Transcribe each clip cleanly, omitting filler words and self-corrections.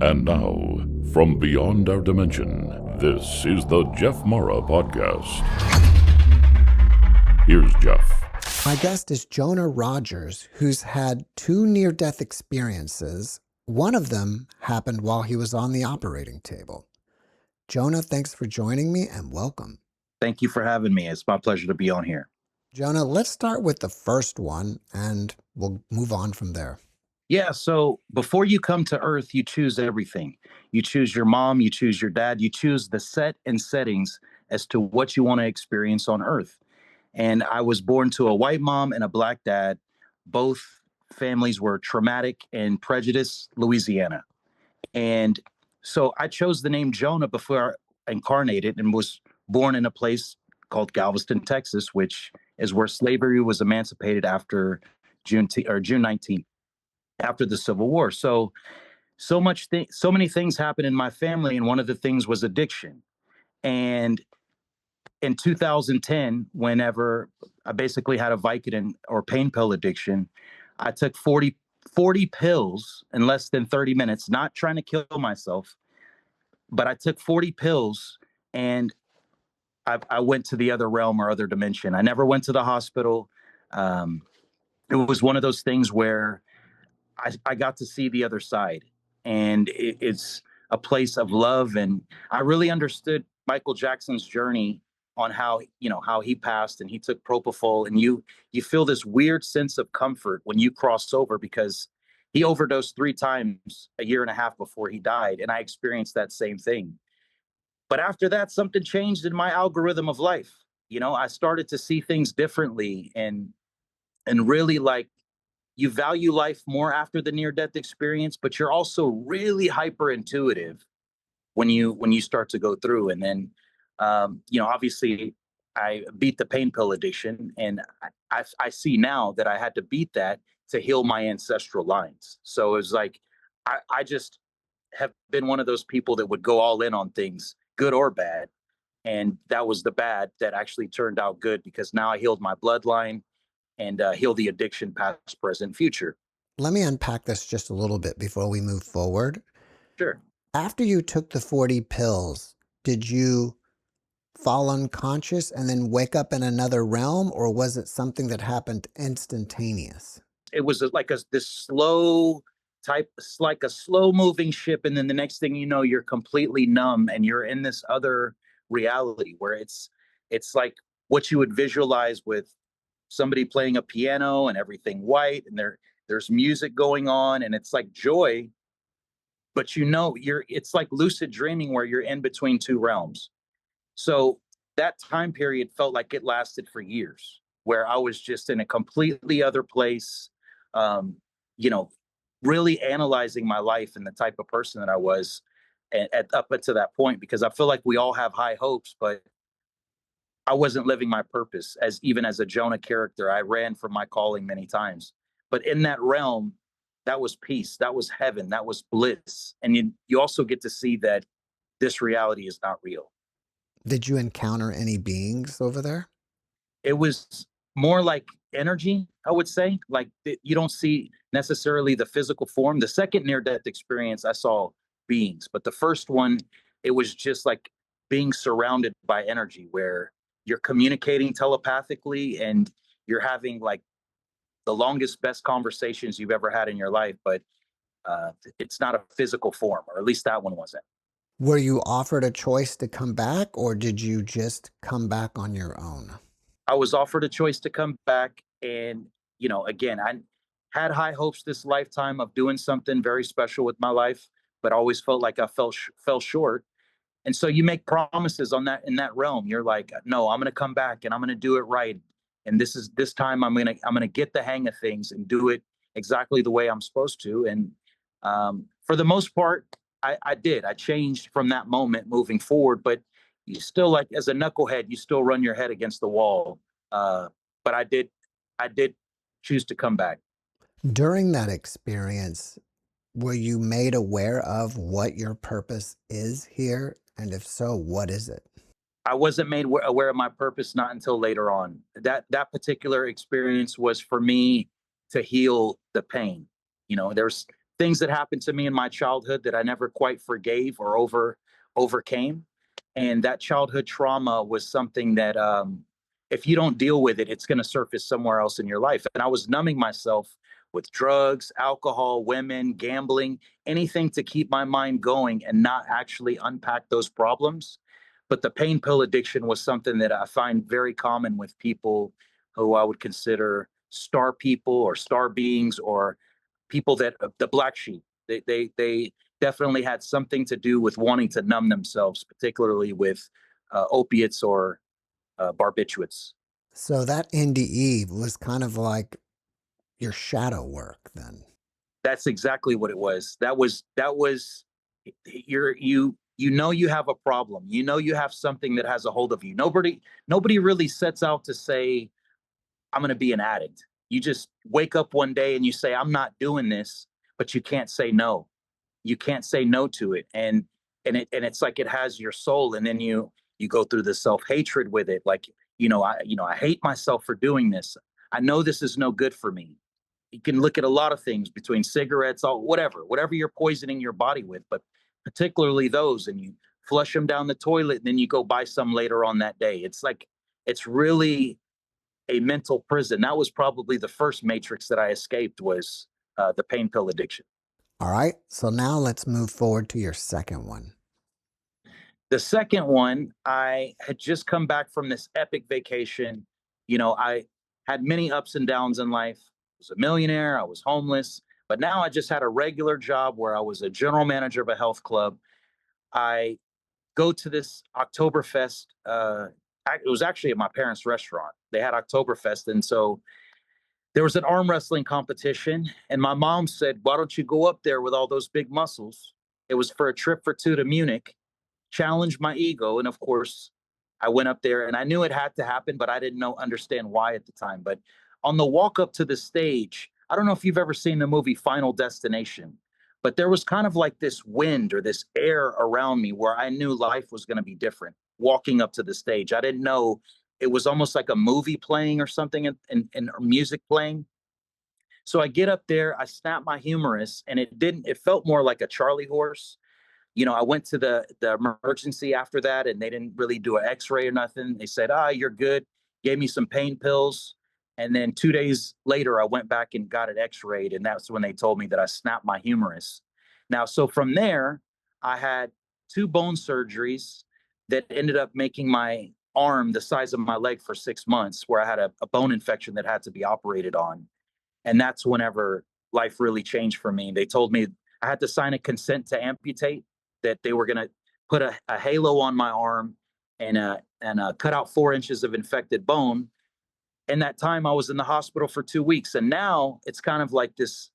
And now, from beyond our dimension, this is the JeffMara podcast. Here's Jeff. My guest is Jonah Rogers, who's had two near-death experiences. One of them happened while he was on the operating table. Jonah, thanks for joining me and welcome. Thank you for having me. It's my pleasure to be on here. Jonah, let's start with the first one and we'll move on from there. Yeah, so before you come to Earth, you choose everything. You choose your mom, you choose your dad, you choose the set and settings as to what you want to experience on Earth. And I was born to a white mom and a black dad. Both families were traumatic and prejudiced Louisiana. And so I chose the name Jonah before I incarnated and was born in a place called Galveston, Texas, which is where slavery was emancipated after June 19th, after the Civil War. So many things happened in my family, and one of the things was addiction. And in 2010, whenever I basically had a Vicodin or pain pill addiction, I took 40 pills in less than 30 minutes, not trying to kill myself, but I took 40 pills and I went to the other realm or other dimension. I never went to the hospital. It was one of those things where I got to see the other side, and it's a place of love. And I really understood Michael Jackson's journey on how he passed, and he took propofol, and you feel this weird sense of comfort when you cross over, because he overdosed 3 times a year and a half before he died. And I experienced that same thing. But after that, something changed in my algorithm of life. I started to see things differently, and really, like, you value life more after the near-death experience, but you're also really hyper intuitive when you start to go through. And then, obviously, I beat the pain pill addiction, and I see now that I had to beat that to heal my ancestral lines. So it's like I just have been one of those people that would go all in on things, good or bad. And that was the bad that actually turned out good, because now I healed my bloodline and heal the addiction, past, present, future. Let me unpack this just a little bit before we move forward. Sure. After you took the 40 pills, did you fall unconscious and then wake up in another realm, or was it something that happened instantaneous? It was this slow type, it's like a slow moving ship. And then the next thing you know, you're completely numb and you're in this other reality where it's like what you would visualize with somebody playing a piano and everything white, and there's music going on, and it's like joy, but it's like lucid dreaming where you're in between two realms. So that time period felt like it lasted for years, where I was just in a completely other place, um, really analyzing my life and the type of person that I was up to that point, because I feel like we all have high hopes, but I wasn't living my purpose. Even as a Jonah character, I ran from my calling many times. But in that realm, that was peace, that was heaven, that was bliss. And you also get to see that this reality is not real. Did you encounter any beings over there? It was more like energy, I would say. Like, you don't see necessarily the physical form. The second near-death experience, I saw beings. But the first one, it was just like being surrounded by energy, where you're communicating telepathically and you're having like the longest, best conversations you've ever had in your life. But it's not a physical form, or at least that one wasn't. Were you offered a choice to come back, or did you just come back on your own? I was offered a choice to come back. And, again, I had high hopes this lifetime of doing something very special with my life, but always felt like I fell short. And so you make promises in that realm. You're like, no, I'm going to come back and I'm going to do it right. And this time I'm going to get the hang of things and do it exactly the way I'm supposed to. And for the most part, I did. I changed from that moment moving forward, but you still, like, as a knucklehead, you still run your head against the wall. But I did choose to come back. During that experience, were you made aware of what your purpose is here? And if so, what is it? I wasn't made aware of my purpose not until later on. That particular experience was for me to heal the pain. There's things that happened to me in my childhood that I never quite forgave or overcame. And that childhood trauma was something that, if you don't deal with it, it's going to surface somewhere else in your life. And I was numbing myself with drugs, alcohol, women, gambling, anything to keep my mind going and not actually unpack those problems. But the pain pill addiction was something that I find very common with people who I would consider star people or star beings, or people that the black sheep. They definitely had something to do with wanting to numb themselves, particularly with opiates or barbiturates. So that NDE was kind of like your shadow work then. That's exactly what it was. That was you know you have a problem. You know you have something that has a hold of you. Nobody really sets out to say I'm going to be an addict. You just wake up one day and you say I'm not doing this, but you can't say no. You can't say no to it, and it's like it has your soul, and then you go through the self-hatred with it, like, I hate myself for doing this. I know this is no good for me. You can look at a lot of things, between cigarettes, all whatever you're poisoning your body with, but particularly those, and you flush them down the toilet and then you go buy some later on that day. It's like, it's really a mental prison. That was probably the first matrix that I escaped, was the pain pill addiction. All right. So now let's move forward to your second one. The second one, I had just come back from this epic vacation. I had many ups and downs in life. I was a millionaire, I was homeless, but now I just had a regular job where I was a general manager of a health club. I go to this Oktoberfest. It was actually at my parents' restaurant. They had Oktoberfest. And so there was an arm wrestling competition. And my mom said, "Why don't you go up there with all those big muscles?" It was for a trip for two to Munich, challenged my ego. And of course, I went up there and I knew it had to happen, but I didn't understand why at the time. But on the walk up to the stage, I don't know if you've ever seen the movie Final Destination, but there was kind of like this wind or this air around me where I knew life was going to be different walking up to the stage. I didn't know, it was almost like a movie playing or something, and music playing. So I get up there, I snap my humerus, and it felt more like a Charlie horse. I went to the emergency after that, and they didn't really do an X-ray or nothing. They said, "You're good." Gave me some pain pills, and then 2 days later, I went back and got it X-rayed, and that's when they told me that I snapped my humerus. Now, so from there, I had two bone surgeries that ended up making my arm the size of my leg for 6 months, where I had a bone infection that had to be operated on. And that's whenever life really changed for me. They told me I had to sign a consent to amputate, that they were going to put a halo on my arm and cut out 4 inches of infected bone. And that time I was in the hospital for 2 weeks. And now it's kind of like this,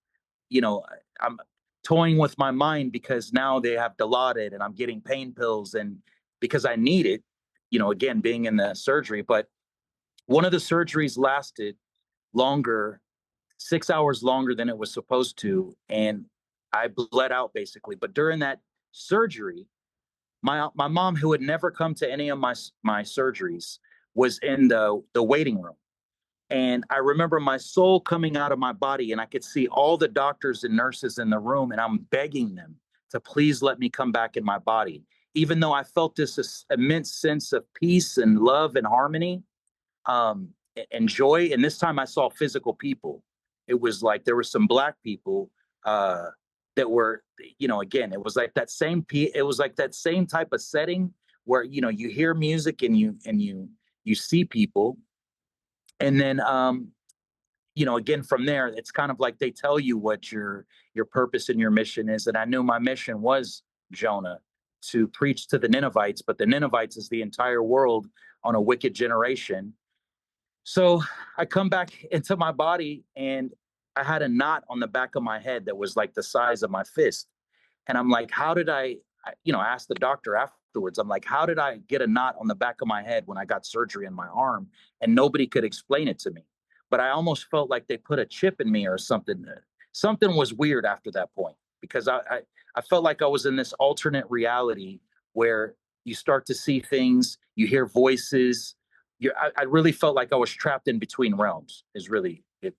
I'm toying with my mind, because now they have Dilaudid and I'm getting pain pills, and because I need it, again, being in the surgery. But one of the surgeries lasted longer, 6 hours longer than it was supposed to. And I bled out basically. But during that surgery, my mom, who had never come to any of my surgeries, was in the waiting room. And I remember my soul coming out of my body, and I could see all the doctors and nurses in the room, and I'm begging them to please let me come back in my body. Even though I felt this immense sense of peace and love and harmony, um, and joy. And this time I saw physical people. It was like there were some black people uh, that were, again, it was like that it was like that same type of setting where, you hear music and you see people. And then, again, from there, it's kind of like they tell you what your purpose and your mission is. And I knew my mission was, Jonah, to preach to the Ninevites, but the Ninevites is the entire world on a wicked generation. So I come back into my body, and I had a knot on the back of my head that was like the size of my fist. And I'm like, how did I asked the doctor afterwards, I'm like, how did I get a knot on the back of my head when I got surgery on my arm? And nobody could explain it to me. But I almost felt like they put a chip in me or something. Something was weird after that point, because I felt like I was in this alternate reality where you start to see things, you hear voices. I really felt like I was trapped in between realms, is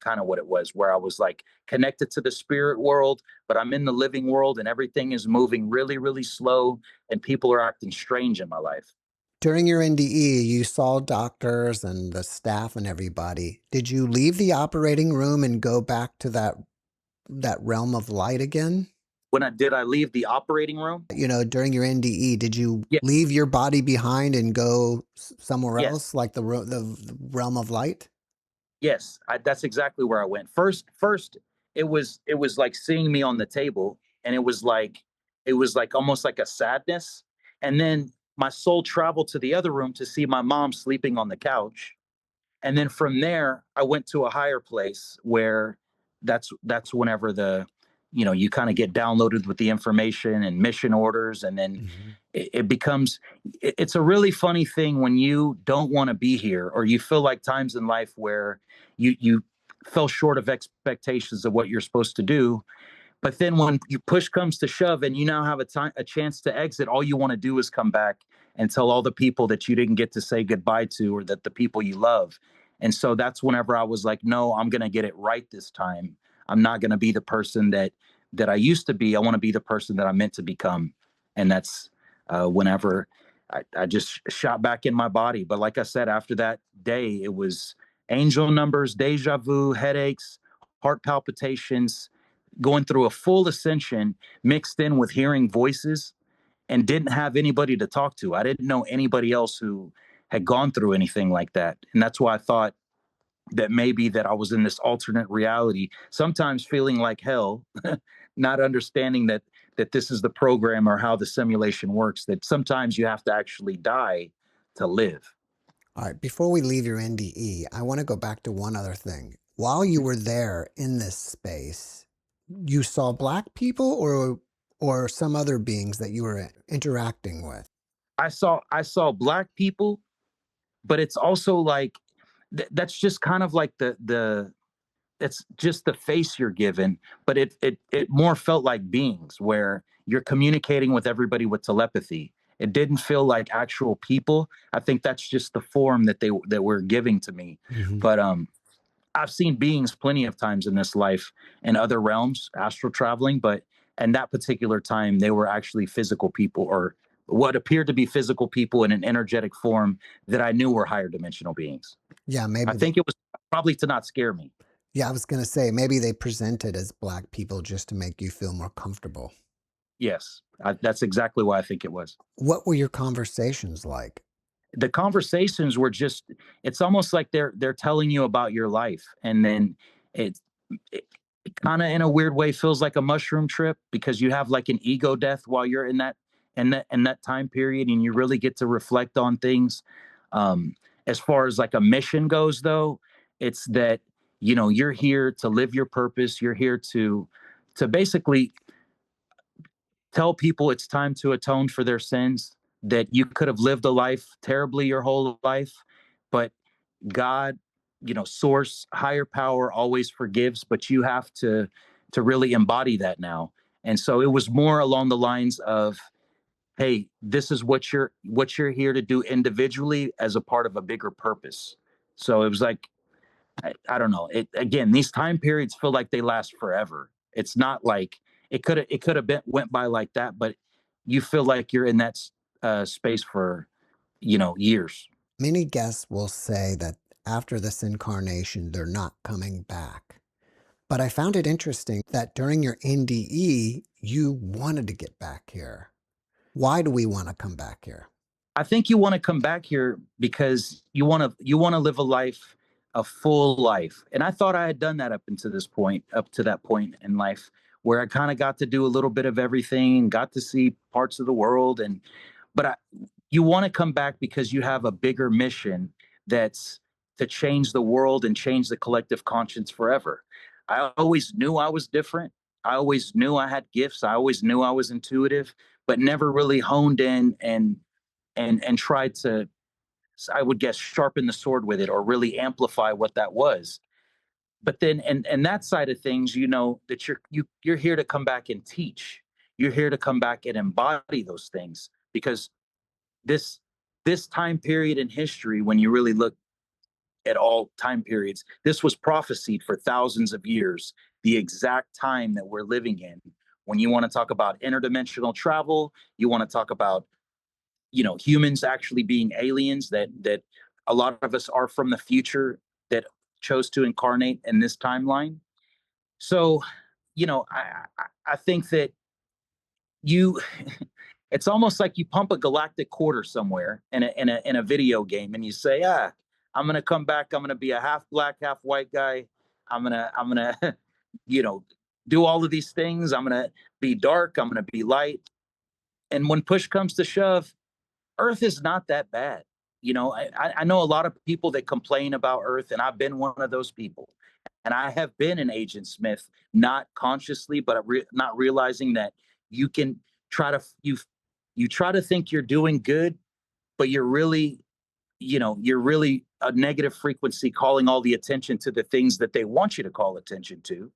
kind of what it was, where I was like connected to the spirit world, but I'm in the living world and everything is moving really, really slow and people are acting strange in my life. During your NDE, you saw doctors and the staff and everybody. Did you leave the operating room and go back to that realm of light again? Did I leave the operating room? During your NDE, did you Yeah, leave your body behind and go somewhere yes. else, like the realm of light? Yes, that's exactly where I went. First, it was like seeing me on the table, and it was like almost like a sadness, and then my soul traveled to the other room to see my mom sleeping on the couch, and then from there I went to a higher place where that's whenever you kind of get downloaded with the information and mission orders, and then Mhm. it becomes it's a really funny thing when you don't want to be here or you feel like times in life where you fell short of expectations of what you're supposed to do, but then when you push comes to shove and you now have a chance to exit, all you want to do is come back and tell all the people that you didn't get to say goodbye to, or that the people you love. And so that's whenever I was like, no, I'm going to get it right this time. I'm not going to be the person that I used to be. I want to be the person that I'm meant to become. And that's whenever I just shot back in my body. But like I said, after that day, it was angel numbers, deja vu, headaches, heart palpitations, going through a full ascension mixed in with hearing voices, and didn't have anybody to talk to. I didn't know anybody else who had gone through anything like that. And that's why I thought that maybe that I was in this alternate reality, sometimes feeling like hell, not understanding that this is the program or how the simulation works, that sometimes you have to actually die to live. All right, before we leave your NDE, I want to go back to one other thing. While you were there in this space, you saw black people or some other beings that you were interacting with. I saw black people, but it's also like that's just kind of like the it's just the face you're given, but it more felt like beings where you're communicating with everybody with telepathy. It didn't feel like actual people. I think that's just the form that were giving to me. Mhm. But I've seen beings plenty of times in this life in other realms, astral traveling, but in that particular time, they were actually physical people, or what appeared to be physical people in an energetic form that I knew were higher dimensional beings. Yeah, I maybe they think it was probably to not scare me. Yeah, I was going to say maybe they presented as black people just to make you feel more comfortable. Yes, that's exactly why I think it was. What were your conversations like? The conversations were just, it's almost like they're telling you about your life, and then it it, it kind of in a weird way feels like a mushroom trip, because you have like an ego death while you're in that time period, and you really get to reflect on things. um as far as like a mission goes, though, it's that you're here to live your purpose. You're here to basically tell people it's time to atone for their sins, that you could have lived a life terribly your whole life, but God, source, higher power always forgives, but you have to really embody that now. And so it was more along the lines of, hey, this is what you're here to do individually as a part of a bigger purpose. So it was like, I don't know. It again, these time periods feel like they last forever. It's not like it could have been went by like that, but you feel like you're in that space for years. Many guests will say that after this incarnation, they're not coming back. But I found it interesting that during your NDE, you wanted to get back here. Why do we want to come back here? I think you want to come back here because you want to live a life, a full life. And I thought I had done that up to that point in life, where I kind of got to do a little bit of everything, got to see parts of the world. And but you want to come back because you have a bigger mission, that's to change the world and change the collective conscience forever. I always knew I was different. I always knew I had gifts. I always knew I was intuitive, but never really honed in and tried to, I would guess, sharpen the sword with it or really amplify what that was. But then and that side of things, that you're here to come back and teach. You're here to come back and embody those things, because this this time period in history, when you really look at all time periods. This was prophesied for thousands of years, the exact time that we're living in. When you want to talk about interdimensional travel, you want to talk about, humans actually being aliens, that a lot of us are from the future that chose to incarnate in this timeline. So, I think that you it's almost like you pump a galactic quarter somewhere in a video game, and you say, I'm gonna come back, I'm gonna be a half black, half white guy. I'm gonna do all of these things. I'm gonna be dark, I'm gonna be light. And when push comes to shove, Earth is not that bad. I know a lot of people that complain about Earth, and I've been one of those people. And I have been an Agent Smith, not consciously, but not realizing that you can try to you try to think you're doing good, but you're really a negative frequency calling all the attention to the things that they want you to call attention to.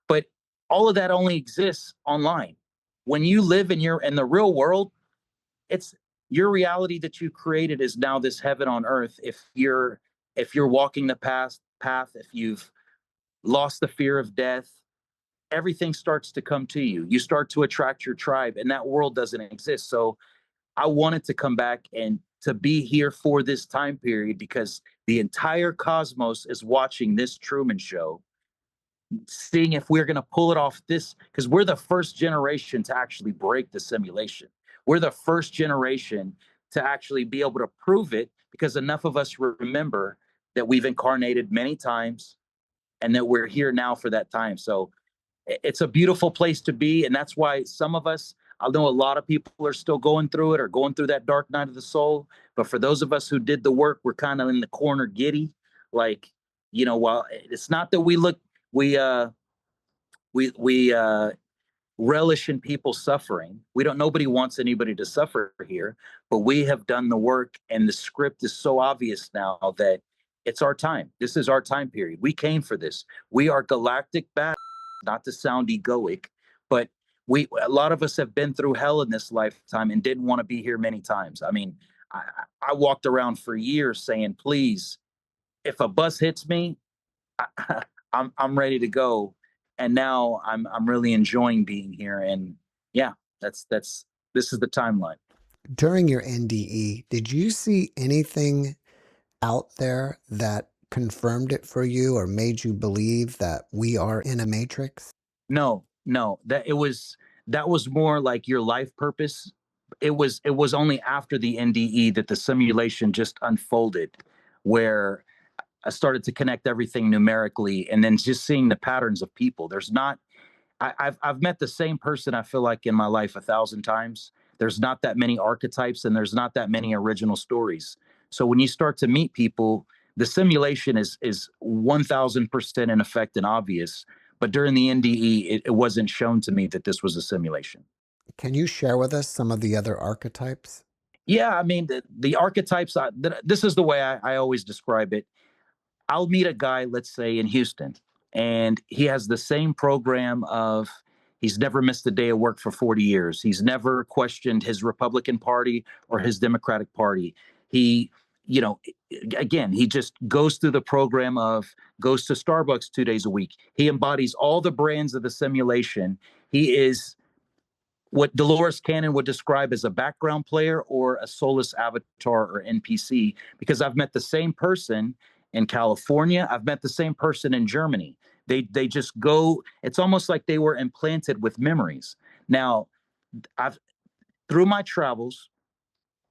But all of that only exists online. When you live in the real world, it's your reality that you created is now this heaven on earth. If you're walking the path, if you've lost the fear of death, everything starts to come to you. You start to attract your tribe, and that world doesn't exist. So I wanted to come back and to be here for this time period, because the entire cosmos is watching this Truman Show, seeing if we're going to pull it off, this, because we're the first generation to actually break the simulation. We're the first generation to actually be able to prove it, because enough of us remember that we've incarnated many times and that we're here now for that time. So it's a beautiful place to be. And that's why some of us, I know a lot of people are still going through it, or going through that dark night of the soul. But for those of us who did the work, we're kind of in the corner giddy. Like, while it's not that we relish in people suffering. Nobody wants anybody to suffer here, but we have done the work, and the script is so obvious now that it's our time. This is our time period. We came for this. We are galactic bad, not to sound egoic, but a lot of us have been through hell in this lifetime and didn't want to be here many times. I mean, I walked around for years saying, please, if a bus hits me, I'm ready to go. And now I'm really enjoying being here. And yeah, this is the timeline. During your NDE, did you see anything out there that confirmed it for you or made you believe that we are in a matrix? No, that was more like your life purpose. It was only after the NDE that the simulation just unfolded, where I started to connect everything numerically, and then just seeing the patterns of people. I've met the same person, I feel like, in my life 1,000 times. There's not that many archetypes, and there's not that many original stories. So when you start to meet people, the simulation is 1,000% in effect and obvious. But during the NDE, it wasn't shown to me that this was a simulation. Can you share with us some of the other archetypes? Yeah, I mean, the archetypes, this is the way I always describe it. I'll meet a guy, let's say in Houston, and he has the same program of, he's never missed a day of work for 40 years. He's never questioned his Republican Party or his Democratic Party. He, again, he just goes through the program of, goes to Starbucks 2 days a week. He embodies all the brands of the simulation. He is what Dolores Cannon would describe as a background player or a soulless avatar or NPC, because I've met the same person in California. I've met the same person in Germany. They just go, it's almost like they were implanted with memories. Now, through my travels,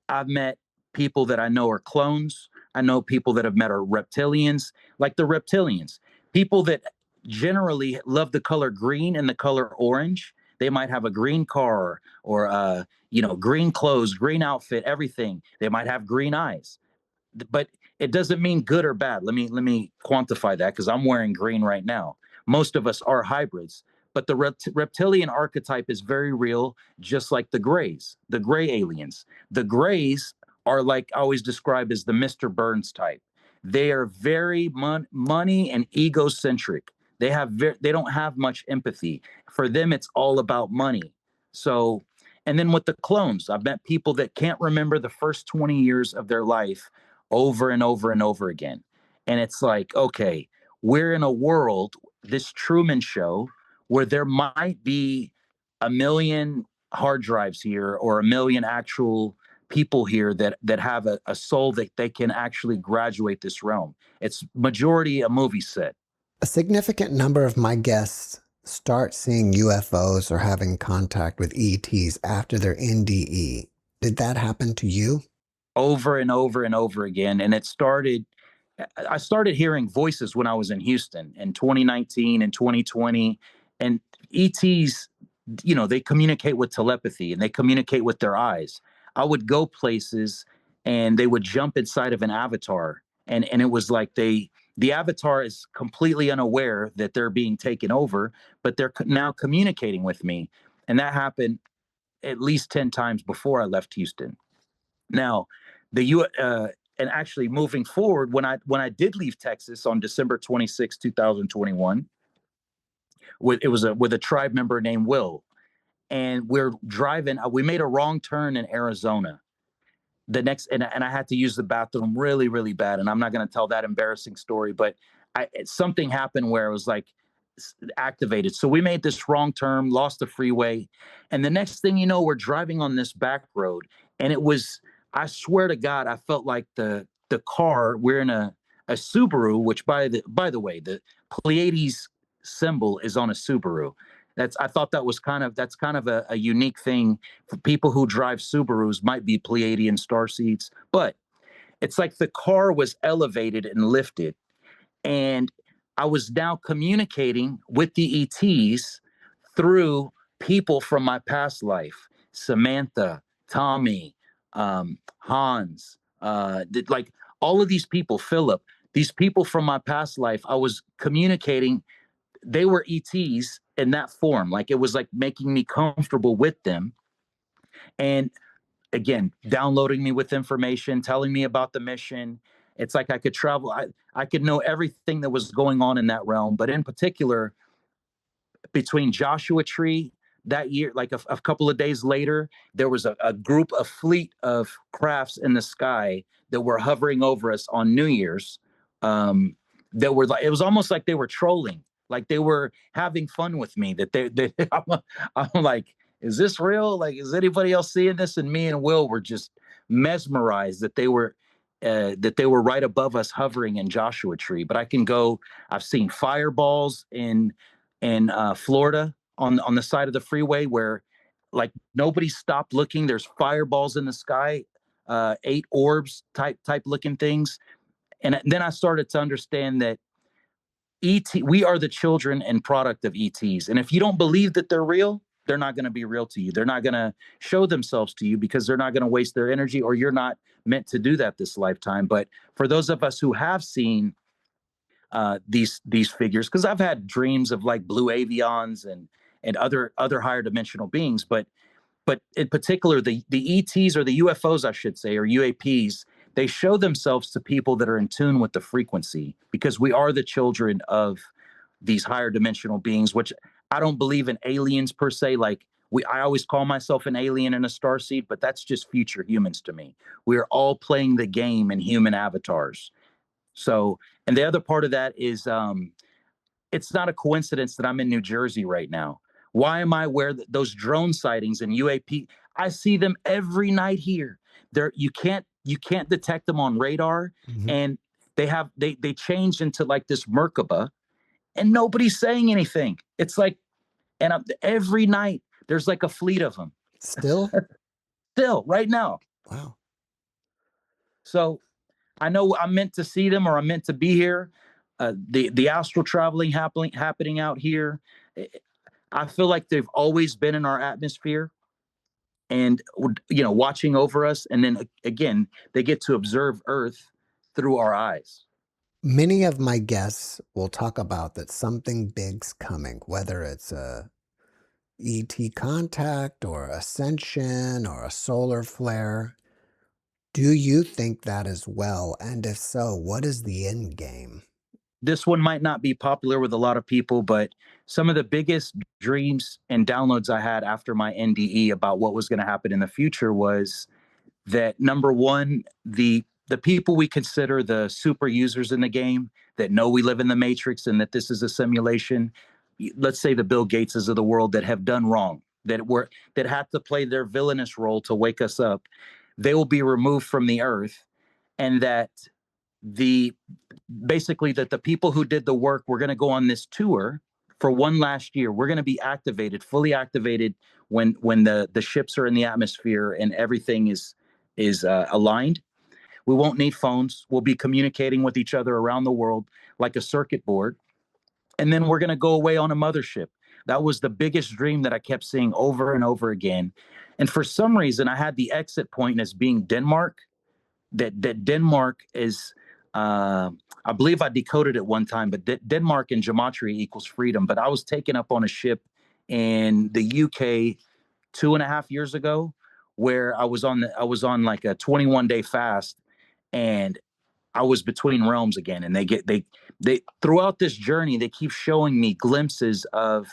I've met people that I know are clones. I know people that I've met are reptilians, like the reptilians, people that generally love the color green and the color orange. They might have a green car or green clothes, green outfit, everything. They might have green eyes, but it doesn't mean good or bad. Let me quantify that, because I'm wearing green right now. Most of us are hybrids, but the reptilian archetype is very real, just like the grays, the gray aliens. The grays are, like I always describe, as the Mr. Burns type. They are very money and egocentric. They don't have much empathy. For them, it's all about money. So, and then with the clones, I've met people that can't remember the first 20 years of their life over and over and over again. And it's like, okay, we're in a world, this Truman Show, where there might be a million hard drives here or a million actual people here that have a soul that they can actually graduate this realm. It's majority a movie set. A significant number of my guests start seeing UFOs or having contact with ETs after their NDE. Did that happen to you? Over and over and over again. And I started hearing voices when I was in Houston in 2019 and 2020. And ETs, they communicate with telepathy and they communicate with their eyes. I would go places and they would jump inside of an avatar. And it was like the avatar is completely unaware that they're being taken over, but they're now communicating with me. And that happened at least 10 times before I left Houston. Now, and actually moving forward, when I did leave Texas on December 26, 2021, it was with a tribe member named Will, and we're driving. We made a wrong turn in Arizona. And I had to use the bathroom really, really bad. And I'm not going to tell that embarrassing story, but something happened where it was like activated. So we made this wrong turn, lost the freeway. And the next thing you know, we're driving on this back road. And I swear to God, I felt like the car, we're in a Subaru, which by the way, the Pleiades symbol is on a Subaru. I thought that's kind of a unique thing for people who drive Subarus. Might be Pleiadian star seeds, but it's like the car was elevated and lifted, and I was now communicating with the ETs through people from my past life: Samantha, Tommy, Hans, like all of these people, Philip. These people from my past life, I was communicating. They were ETs in that form. Like it was like making me comfortable with them. And again, downloading me with information, telling me about the mission. It's like I could travel. I could know everything that was going on in that realm. But in particular, between Joshua Tree that year, like a couple of days later, there was a fleet of crafts in the sky that were hovering over us on New Year's. That were like, it was almost like they were trolling, like they were having fun with me. I'm like, is this real? Like, is anybody else seeing this? And me and Will were just mesmerized that they were right above us, hovering in Joshua Tree. But I've seen fireballs in Florida on the side of the freeway where like nobody stopped looking. There's fireballs in the sky, 8 orbs type looking things. And then I started to understand that we are the children and product of ETs. And if you don't believe that they're real, they're not going to be real to you. They're not going to show themselves to you because they're not going to waste their energy, or you're not meant to do that this lifetime. But for those of us who have seen these figures, because I've had dreams of like blue avions and other higher dimensional beings, but in particular the ETs, or the UFOs, I should say, or UAPs, they show themselves to people that are in tune with the frequency, because we are the children of these higher dimensional beings, which I don't believe in aliens per se. Like I always call myself an alien and a starseed, but that's just future humans to me. We're all playing the game in human avatars. So, and the other part of that is, it's not a coincidence that I'm in New Jersey right now. Why am I where those drone sightings and UAP? I see them every night here. You can't detect them on radar, Mm-hmm. and they changed into like this Merkaba, and nobody's saying anything. It's like, and every night there's like a fleet of them. Still? Still, right now. Wow. So I know I'm meant to see them, or I'm meant to be here. The astral traveling happening out here. I feel like they've always been in our atmosphere, and watching over us. And then again, they get to observe Earth through our eyes. Many of my guests will talk about that something big's coming, whether it's a ET contact or ascension or a solar flare. Do you think that as well? And if so, what is the end game? This one might not be popular with a lot of people, but some of the biggest dreams and downloads I had after my NDE about what was going to happen in the future was that, number one, the the people we consider the super users in the game that know we live in the matrix and that this is a simulation, let's say the Bill Gateses of the world that have done wrong, that had to play their villainous role to wake us up, they will be removed from the earth, and that the basically that the people who did the work, we're going to go on this tour for one last year. We're going to be activated, fully activated, when the ships are in the atmosphere and everything is aligned. We won't need phones. We'll be communicating with each other around the world like a circuit board. And then we're going to go away on a mothership. That was the biggest dream that I kept seeing over and over again. And for some reason, I had the exit point as being Denmark. That Denmark is, I believe I decoded it one time, but Denmark in gematria equals freedom. But I was taken up on a ship in the UK 2.5 years ago, where I was on like a 21-day fast, and I was between realms again. And they throughout this journey, they keep showing me glimpses of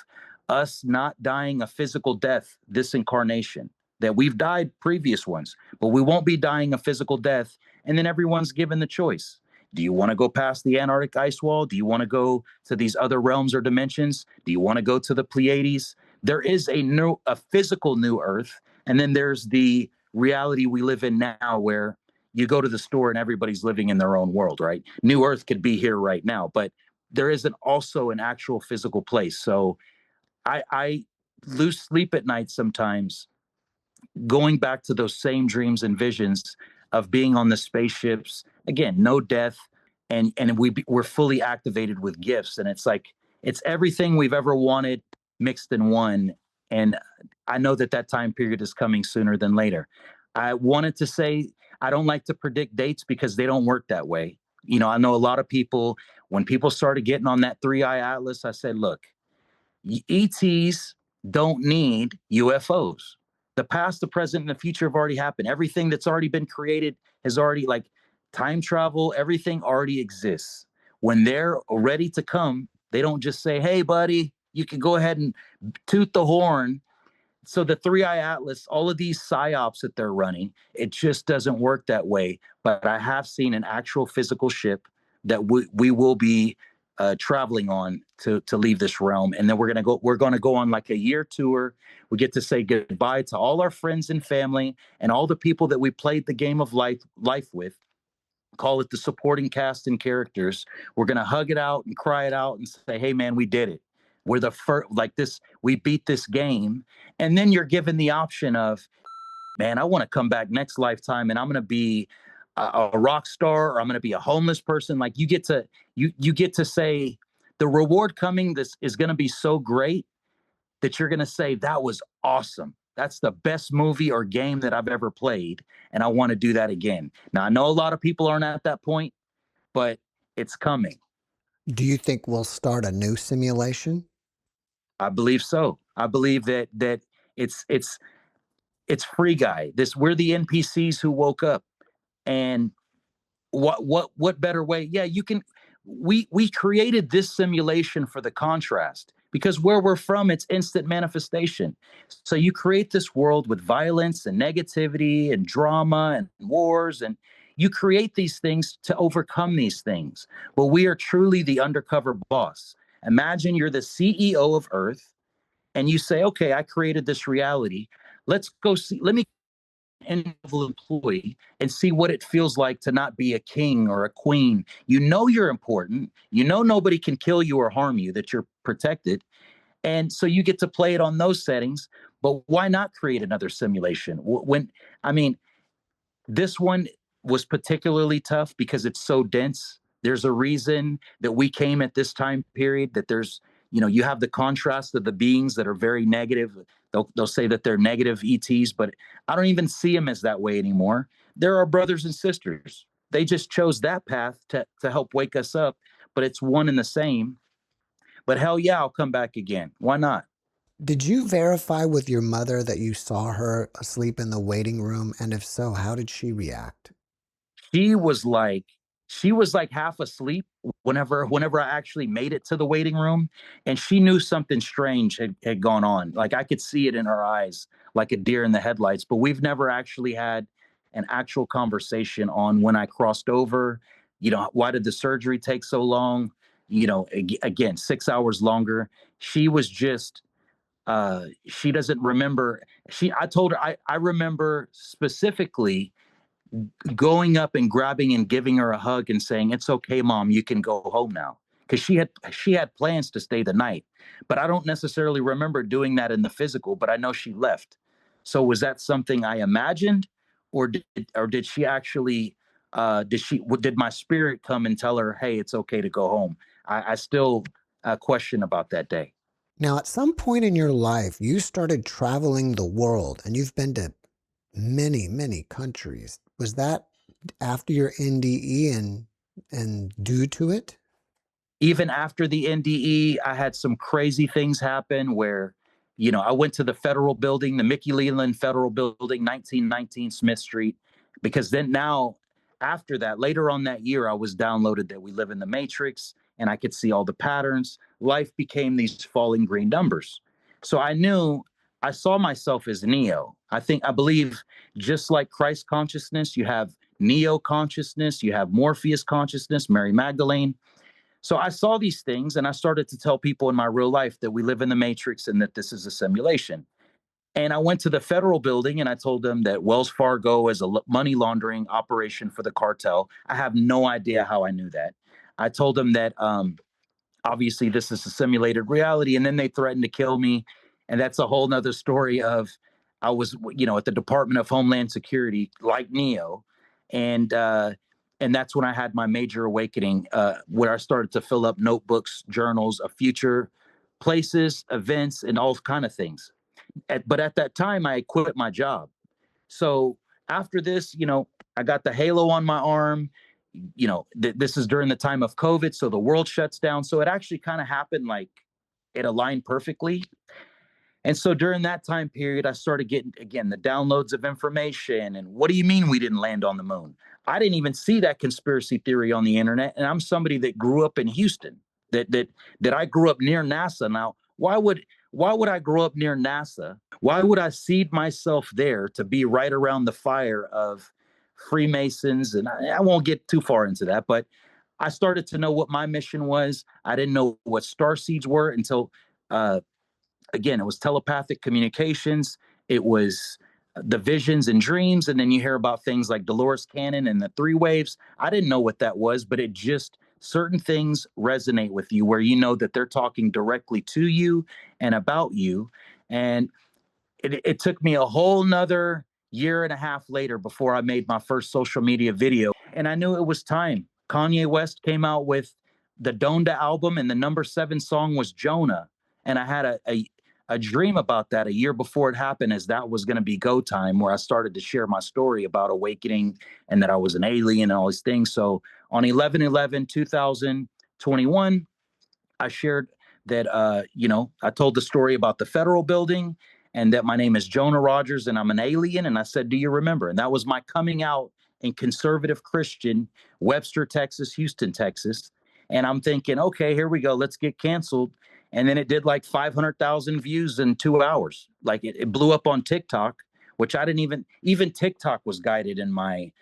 us not dying a physical death this incarnation, that we've died previous ones, but we won't be dying a physical death. And then everyone's given the choice. Do you want to go past the Antarctic ice wall? Do you want to go to these other realms or dimensions? Do you want to go to the Pleiades? There is a physical new Earth, and then there's the reality we live in now, where you go to the store and everybody's living in their own world, right? New Earth could be here right now, but there isn't also an actual physical place. So I lose sleep at night sometimes, going back to those same dreams and visions of being on the spaceships again, no death, and we're fully activated with gifts, and it's like it's everything we've ever wanted mixed in one. And I know that time period is coming sooner than later. I wanted to say I don't like to predict dates because they don't work that way. I know a lot of people, when people started getting on that 3-eye atlas, I said, look, ETs don't need UFOs. The past, the present, and the future have already happened. Everything that's already been created has already, like time travel, everything already exists. When they're ready to come, they don't just say, hey, buddy, you can go ahead and toot the horn. So the 3-eye atlas, all of these psyops that they're running, it just doesn't work that way. But I have seen an actual physical ship that we will be traveling on to leave this realm. And then we're going to go on like a year tour. We get to say goodbye to all our friends and family and all the people that we played the game of life with. Call it the supporting cast and characters. We're going to hug it out and cry it out and say, hey man, we did it. We're the first, like this, we beat this game. And then you're given the option of, man, I want to come back next lifetime and I'm going to be a rock star, or I'm going to be a homeless person. Like you get to say the reward coming, this is going to be so great that you're going to say, that was awesome. That's the best movie or game that I've ever played. And I want to do that again. Now, I know a lot of people aren't at that point, but it's coming. Do you think we'll start a new simulation? I believe so. I believe that it's Free Guy. We're the NPCs who woke up. And what better way? Yeah, you can. We created this simulation for the contrast, because where we're from, it's instant manifestation. So you create this world with violence and negativity and drama and wars, and you create these things to overcome these things. Well, we are truly the undercover boss. Imagine you're the CEO of Earth, and you say, okay, I created this reality. Let's go see. Let me employee and see what it feels like to not be a king or a queen. You're important. Nobody can kill you or harm you, that you're protected. And so you get to play it on those settings. But why not create another simulation? This one was particularly tough because it's so dense. There's a reason that we came at this time period, that there's, you have the contrast of the beings that are very negative. They'll say that they're negative ETs, but I don't even see them as that way anymore. They're our brothers and sisters. They just chose that path to help wake us up, but it's one and the same. But hell yeah, I'll come back again. Why not? Did you verify with your mother that you saw her asleep in the waiting room? And if so, how did she react? She was like half asleep whenever I actually made it to the waiting room, and she knew something strange had gone on. Like I could see it in her eyes, like a deer in the headlights. But we've never actually had an actual conversation on when I crossed over. Why did the surgery take so long? Again, 6 hours longer. She was just she doesn't remember. I told her I remember specifically going up and grabbing and giving her a hug and saying, "It's okay, mom, you can go home now." Because she had plans to stay the night, but I don't necessarily remember doing that in the physical. But I know she left. So was that something I imagined, or did she actually? Did my spirit come and tell her, "Hey, it's okay to go home"? I still question about that day. Now, at some point in your life, you started traveling the world and you've been to many, many countries. Was that after your NDE and due to it? Even after the NDE, I had some crazy things happen where, I went to the federal building, the Mickey Leland Federal Building, 1919 Smith Street, because then now, after that, later on that year, I was downloaded that we live in the Matrix and I could see all the patterns. Life became these falling green numbers. So I saw myself as Neo. I believe just like Christ consciousness, you have Neo consciousness, you have Morpheus consciousness, Mary Magdalene. So I saw these things and I started to tell people in my real life that we live in the matrix and that this is a simulation. And I went to the federal building and I told them that Wells Fargo is a money laundering operation for the cartel. I have no idea how I knew that. I told them that obviously this is a simulated reality, and then they threatened to kill me. And that's a whole nother story of I was, at the Department of Homeland Security, like Neo. And that's when I had my major awakening, where I started to fill up notebooks, journals of future places, events, and all kind of things. But at that time, I quit my job. So after this, I got the halo on my arm. This is during the time of COVID, so the world shuts down. So it actually kind of happened like it aligned perfectly. And so during that time period, I started getting, again, the downloads of information. And what do you mean we didn't land on the moon? I didn't even see that conspiracy theory on the internet. And I'm somebody that grew up in Houston, that I grew up near NASA. Now, why would I grow up near NASA? Why would I seed myself there to be right around the fire of Freemasons? And I won't get too far into that, but I started to know what my mission was. I didn't know what star seeds were until again, it was telepathic communications. It was the visions and dreams. And then you hear about things like Dolores Cannon and the three waves. I didn't know what that was, but it just, certain things resonate with you where you know that they're talking directly to you and about you. And it took me a whole nother year and a half later before I made my first social media video. And I knew it was time. Kanye West came out with the Donda album, and the number 7 song was Jonah. And I had a dream about that a year before it happened, as that was going to be go time, where I started to share my story about awakening and that I was an alien and all these things. So on 11/11/2021, I shared that, I told the story about the federal building and that my name is Jonah Rogers and I'm an alien. And I said, "Do you remember?" And that was my coming out in conservative Christian, Webster, Texas, Houston, Texas. And I'm thinking, okay, here we go. Let's get canceled. And then it did like 500,000 views in 2 hours. Like it blew up on TikTok, which I didn't even TikTok was guided in my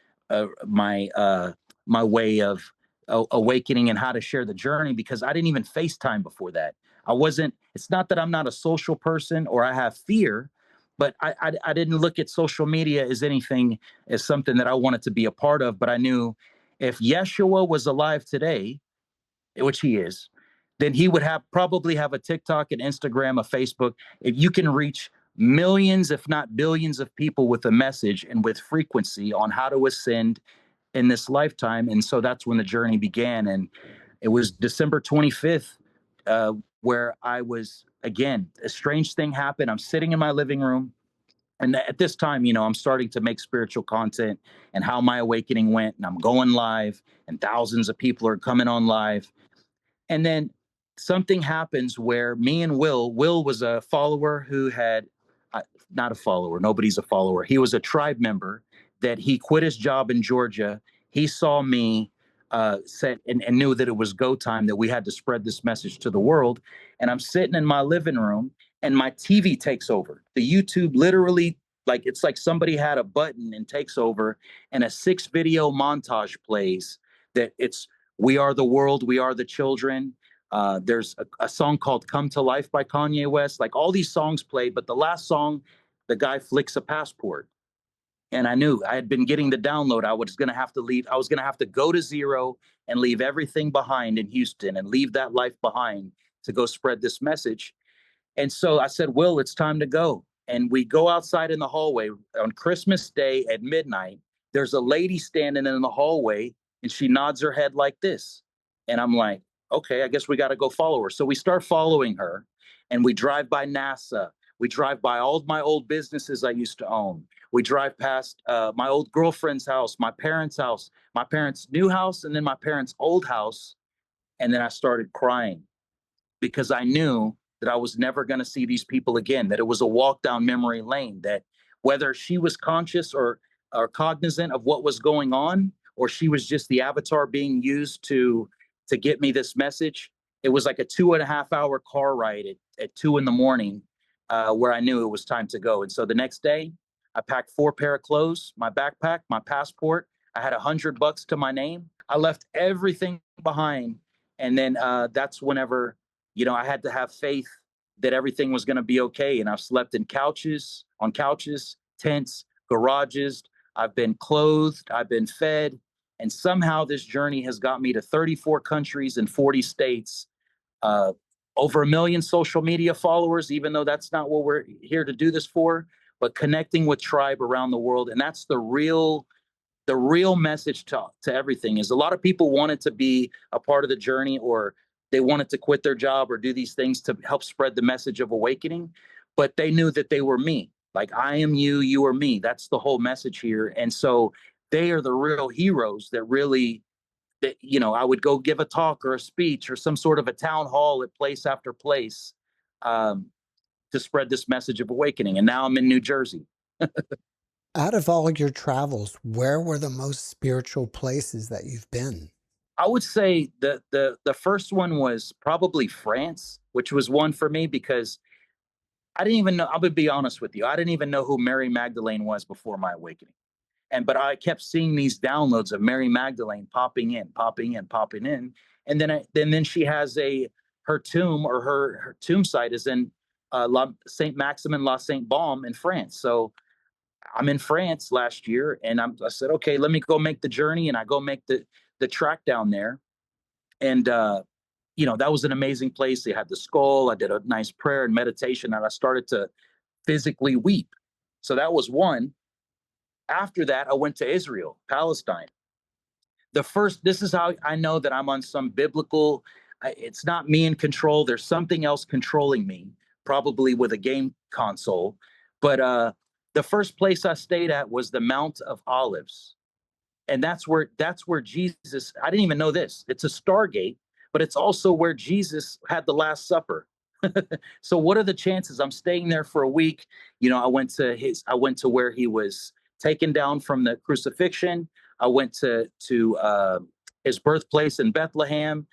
way of awakening and how to share the journey, because I didn't even FaceTime before that. It's not that I'm not a social person or I have fear, but I didn't look at social media as anything, as something that I wanted to be a part of. But I knew if Yeshua was alive today, which he is, then he would probably have a TikTok, an Instagram, a Facebook. If you can reach millions, if not billions of people with a message and with frequency on how to ascend in this lifetime. And so that's when the journey began. And it was December 25th, where I was, again, a strange thing happened. I'm sitting in my living room. And at this time, I'm starting to make spiritual content and how my awakening went. And I'm going live and thousands of people are coming on live. And then something happens where me and Will was a follower who had, not a follower, nobody's a follower. He was a tribe member that he quit his job in Georgia. He saw me said and knew that it was go time, that we had to spread this message to the world. And I'm sitting in my living room and my TV takes over. The YouTube literally Like it's like somebody had a button and takes over, and a 6 video montage plays that it's "We Are the World, We Are the Children." There's a song called "Come to Life" by Kanye West. Like all these songs played, but the last song, the guy flicks a passport, and I knew I had been getting the download. I was going to have to leave. I was going to have to go to zero and leave everything behind in Houston and leave that life behind to go spread this message. And so I said, Will, it's time to go. And we go outside in the hallway on Christmas Day at midnight. There's a lady standing in the hallway and she nods her head like this. And I'm like, okay, I guess we got to go follow her. So we start following her and we drive by NASA. We drive by all of my old businesses I used to own. We drive past my old girlfriend's house, my parents' new house, and then my parents' old house. And then I started crying because I knew that I was never going to see these people again, that it was a walk down memory lane, that whether she was conscious or cognizant of what was going on, or she was just the avatar being used to get me this message, it was like a 2.5 hour car ride at 2 in the morning, where I knew it was time to go. And so the next day, I packed 4 pair of clothes, my backpack, my passport. I had $100 to my name. I left everything behind. And then that's whenever, I had to have faith that everything was going to be okay. And I've slept in on couches, tents, garages. I've been clothed, I've been fed. And somehow this journey has got me to 34 countries and 40 states, uh, over 1 million social media followers, even though that's not what we're here to do this for, but connecting with tribe around the world. And that's the real message to everything. Is a lot of people wanted to be a part of the journey, or they wanted to quit their job or do these things to help spread the message of awakening, but they knew that they were me. Like, I am you, you are me. That's the whole message here. And so they are the real heroes that really, that, I would go give a talk or a speech or some sort of a town hall at place after place, um, to spread this message of awakening. And now I'm in New Jersey. Out of all your travels, where were the most spiritual places that you've been? I would say the first one was probably France, which was one for me because I didn't even know. I'm gonna be honest with you. I didn't even know who Mary Magdalene was before my awakening. But I kept seeing these downloads of Mary Magdalene popping in, popping in, popping in. And then she has her tomb, or her tomb site is in Saint Maximin La Saint Baume in France. So I'm in France last year, and I said, okay, let me go make the journey, and I go make the track down there. And that was an amazing place. They had the skull. I did a nice prayer and meditation, and I started to physically weep. So that was one. After that, I went to Israel, Palestine. This is how I know that I'm on some biblical, it's not me in control. There's something else controlling me, probably with a game console. But the first place I stayed at was the Mount of Olives. And that's where Jesus, I didn't even know this. It's a Stargate, but it's also where Jesus had the Last Supper. So what are the chances? I'm staying there for a week. I went to where he was taken down from the crucifixion. I went to his birthplace in Bethlehem.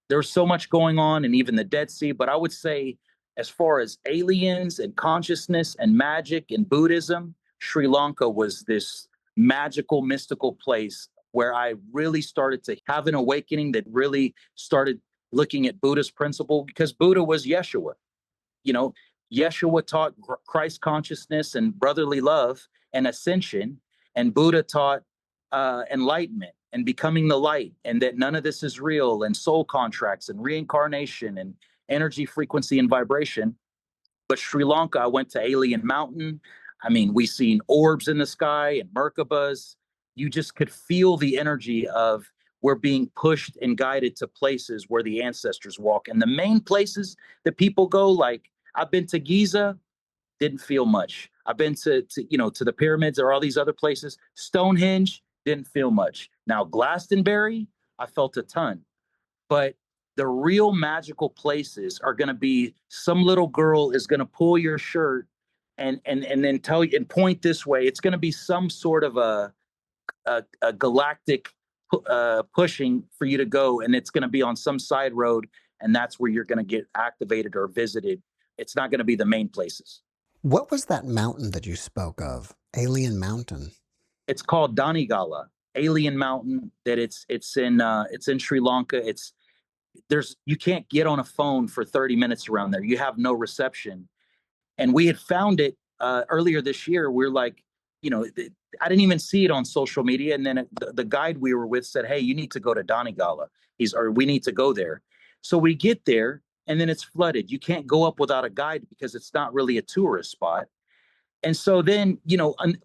There's so much going on, and even the Dead Sea. But I would say, as far as aliens and consciousness and magic and Buddhism, Sri Lanka was this magical, mystical place where I really started to have an awakening that really started looking at Buddhist principle, because Buddha was Yeshua. You know, Yeshua taught Christ consciousness and brotherly love and ascension, and Buddha taught enlightenment and becoming the light, and that none of this is real, and soul contracts and reincarnation and energy, frequency, and vibration. But Sri Lanka, I went to Alien Mountain. I mean, we seen orbs in the sky and Merkabas. You just could feel the energy of, we're being pushed and guided to places where the ancestors walk. And the main places that people go, like I've been to Giza, didn't feel much. I've been to the pyramids or all these other places. Stonehenge, didn't feel much. Now Glastonbury, I felt a ton. But the real magical places are going to be, some little girl is going to pull your shirt and then tell you and point this way. It's going to be some sort of a galactic pushing for you to go, and it's going to be on some side road, and that's where you're going to get activated or visited. It's not going to be the main places. What was that mountain that you spoke of? Alien Mountain. It's called Donegala, Alien Mountain. That it's in Sri Lanka. You can't get on a phone for 30 minutes around there. You have no reception. And we had found it earlier this year. We're like, you know, I didn't even see it on social media. And then the guide we were with said, "Hey, you need to go to Donegala. We need to go there." So we get there, and then it's flooded. You can't go up without a guide because it's not really a tourist spot. And so then,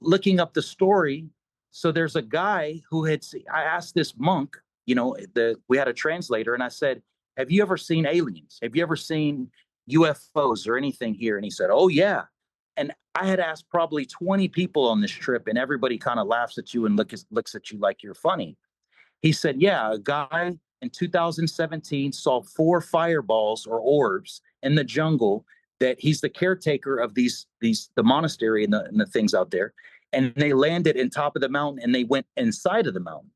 looking up the story, so there's a guy who I asked this monk, we had a translator, and I said, "Have you ever seen aliens? Have you ever seen UFOs or anything here?" And he said, "Oh, yeah." And I had asked probably 20 people on this trip, and everybody kind of laughs at you and looks at you like you're funny. He said, "Yeah, a guy in 2017 saw 4 fireballs or orbs in the jungle. That he's the caretaker of the monastery and the things out there, and they landed in top of the mountain and they went inside of the mountain."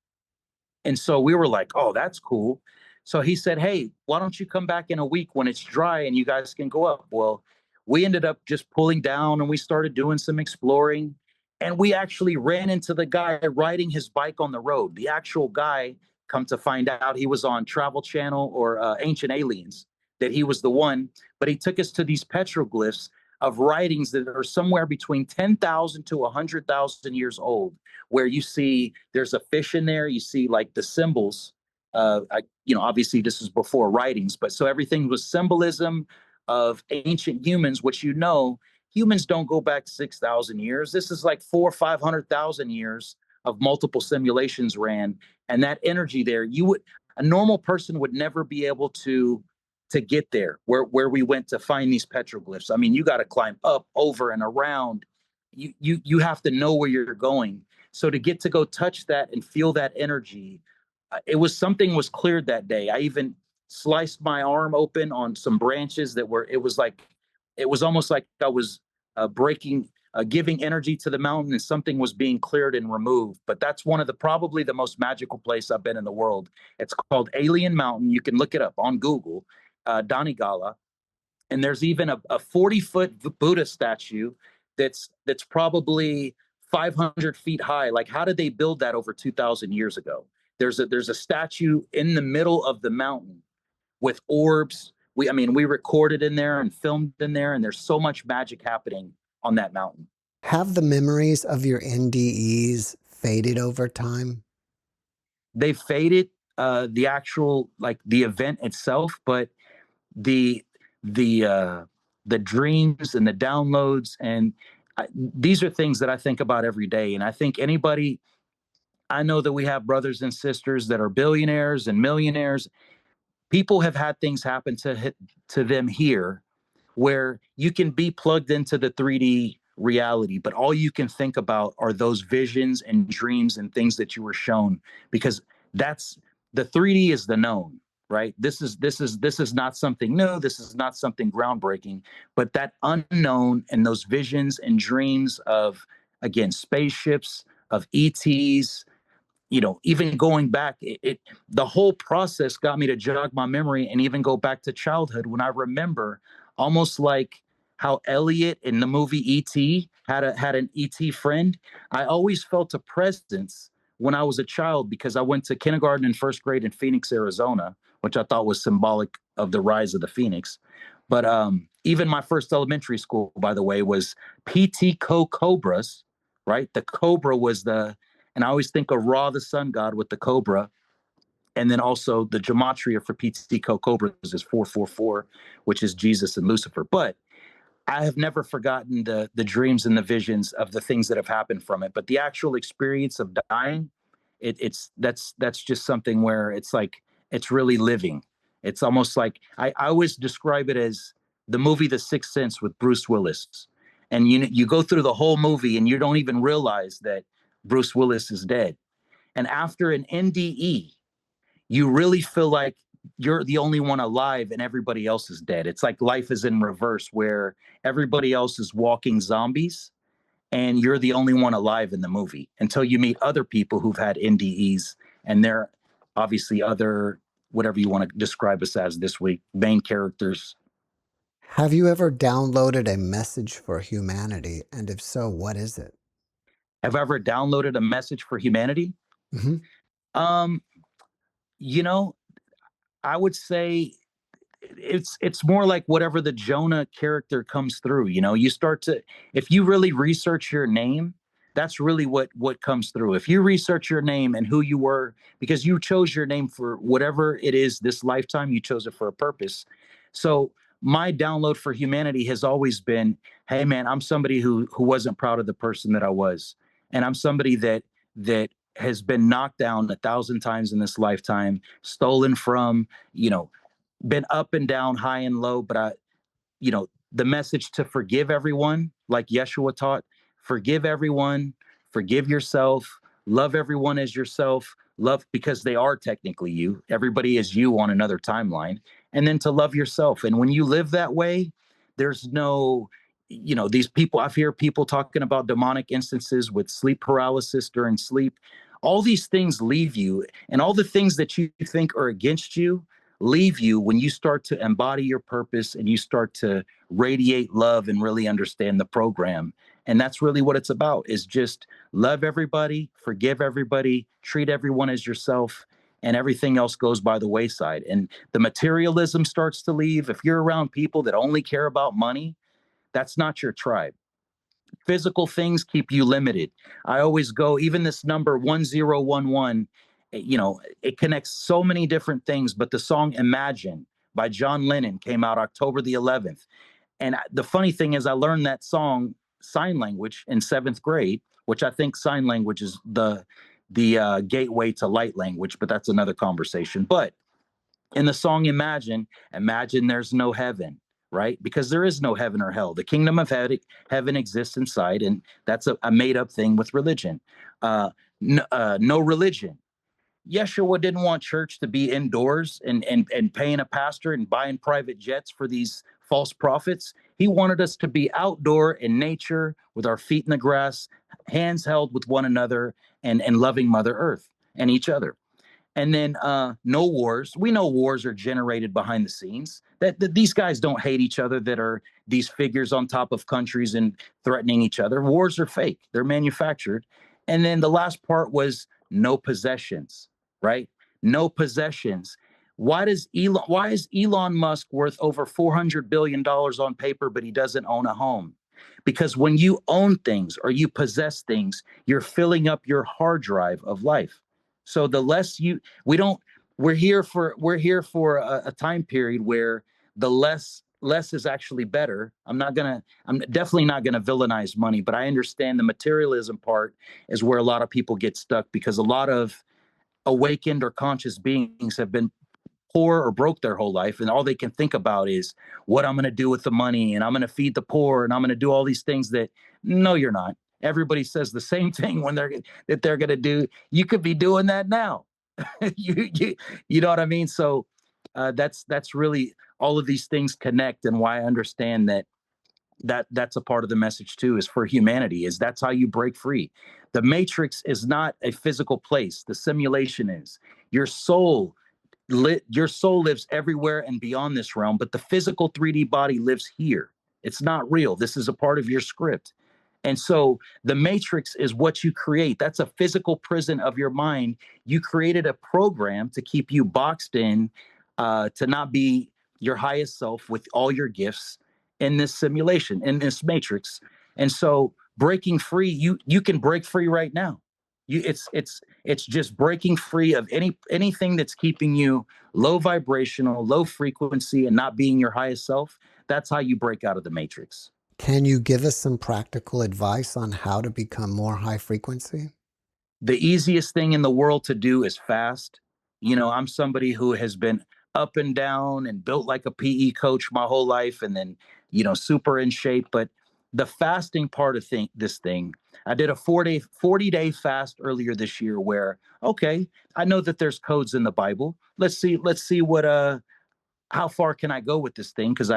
And so we were like, "Oh, that's cool." So he said, "Hey, why don't you come back in a week when it's dry and you guys can go up?" Well, we ended up just pulling down and we started doing some exploring. And we actually ran into the guy riding his bike on the road. The actual guy, come to find out, he was on Travel Channel or Ancient Aliens, that he was the one. But he took us to these petroglyphs of writings that are somewhere between 10,000 to 100,000 years old, where you see there's a fish in there. You see like the symbols. Obviously this is before writings, but so everything was symbolism of ancient humans, which humans don't go back 6,000 years. This is like 400 or 500,000 years of multiple simulations ran, and that energy there, a normal person would never be able to get there where we went to find these petroglyphs. I mean, you got to climb up, over, and around. You have to know where you're going. So to get to go touch that and feel that energy, something was cleared that day. I even sliced my arm open on some branches it was almost like I was giving energy to the mountain, and something was being cleared and removed. But that's probably the most magical place I've been in the world. It's called Alien Mountain. You can look it up on Google, Donegala. And there's even a 40-foot Buddha statue that's probably 500 feet high. Like, how did they build that over 2,000 years ago? There's a statue in the middle of the mountain with orbs. We recorded in there and filmed in there, and there's so much magic happening on that mountain. Have the memories of your NDEs faded over time? They faded, the actual, like, the event itself, but the the dreams and the downloads, and these are things that I think about every day. And I think I know that we have brothers and sisters that are billionaires and millionaires. People have had things happen to them here where you can be plugged into the 3D reality, but all you can think about are those visions and dreams and things that you were shown, because that's the 3D is the known, right? This is not something new. This is not something groundbreaking, but that unknown and those visions and dreams of, again, spaceships, of ETs, even going back, the whole process got me to jog my memory and even go back to childhood, when I remember, almost like how Elliot in the movie E.T. had an E.T. friend. I always felt a presence when I was a child, because I went to kindergarten and first grade in Phoenix, Arizona, which I thought was symbolic of the rise of the Phoenix. But even my first elementary school, by the way, was PT Cobras, right? The Cobra was and I always think of Ra, the sun god, with the cobra. And then also the gematria for PT Cobras is 444, which is Jesus and Lucifer. But I have never forgotten the dreams and the visions of the things that have happened from it. But the actual experience of dying, that's just something where it's like, it's really living. It's almost like, I always describe it as the movie The Sixth Sense with Bruce Willis. And you go through the whole movie and you don't even realize that Bruce Willis is dead. And after an NDE, you really feel like you're the only one alive and everybody else is dead. It's like life is in reverse, where everybody else is walking zombies and you're the only one alive in the movie, until you meet other people who've had NDEs, and they're obviously other, whatever you want to describe us as this week, main characters. Have you ever downloaded a message for humanity? And if so, what is it? Have I ever downloaded a message for humanity? Hmm. Um, you know, I would say it's more like whatever the Jonah character comes through. You start to, if you really research your name, that's really what comes through. If you research your name and who you were, because you chose your name for whatever it is this lifetime, you chose it for a purpose. So my download for humanity has always been, hey man, I'm somebody who wasn't proud of the person that I was, and I'm somebody that has been knocked down 1,000 times in this lifetime, stolen from, you know been up and down, high and low, but the message to forgive everyone, like Yeshua taught, forgive everyone, forgive yourself, love everyone as yourself, love because they are technically you. Everybody is you on another timeline. And then to love yourself. And when you live that way, there's no, these people, I've heard people talking about demonic instances with sleep paralysis during sleep. All these things leave you, and all the things that you think are against you leave you when you start to embody your purpose and you start to radiate love and really understand the program. And that's really what it's about, is just love everybody, forgive everybody, treat everyone as yourself, and everything else goes by the wayside. And the materialism starts to leave. If you're around people that only care about money, that's not your tribe. Physical things keep you limited. I always go, even this number 1011, it connects so many different things. But the song Imagine by John Lennon came out October the 11th. And the funny thing is, I learned that song sign language in 7th grade, which I think sign language is the gateway to light language, but that's another conversation. But in the song imagine there's no heaven, right? Because there is no heaven or hell. The kingdom of heaven exists inside, and that's a made up thing with religion. No religion. Yeshua didn't want church to be indoors and paying a pastor and buying private jets for these false prophets. He wanted us to be outdoor in nature with our feet in the grass, hands held with one another, and loving Mother Earth and each other. And then no wars. We know wars are generated behind the scenes. That these guys don't hate each other. That are these figures on top of countries and threatening each other. Wars are fake. They're manufactured. And then the last part was no possessions. Right? No possessions. Why is Elon Musk worth over $400 billion on paper, but he doesn't own a home? Because when you own things or you possess things, you're filling up your hard drive of life. So the less you, we don't, we're here for a time period where the less is actually better. I'm definitely not gonna villainize money, but I understand the materialism part is where a lot of people get stuck, because a lot of awakened or conscious beings have been poor or broke their whole life, and all they can think about is what I'm going to do with the money, and I'm going to feed the poor, and I'm going to do all these things that, no, you're not. Everybody says the same thing when they're going to do. You could be doing that now. you, you you know what I mean? So that's really, all of these things connect, and why I understand that's a part of the message too, is for humanity, is that's how you break free. The matrix is not a physical place. The simulation is. Your soul your soul lives everywhere and beyond this realm, but the physical 3D body lives here. It's not real. This is a part of your script. And so the matrix is what you create. That's a physical prison of your mind. You created a program to keep you boxed in, to not be your highest self with all your gifts in this simulation, in this matrix. And so breaking free, you can break free right now. It's just breaking free of anything that's keeping you low vibrational, low frequency, and not being your highest self. That's how you break out of the matrix. Can you give us some practical advice on how to become more high frequency? The easiest thing in the world to do is fast. I'm somebody who has been up and down and built like a PE coach my whole life, and then, super in shape. But the fasting part of this thing, I did a 40-day fast earlier this year where, okay, I know that there's codes in the Bible. Let's see how far can I go with this thing? Because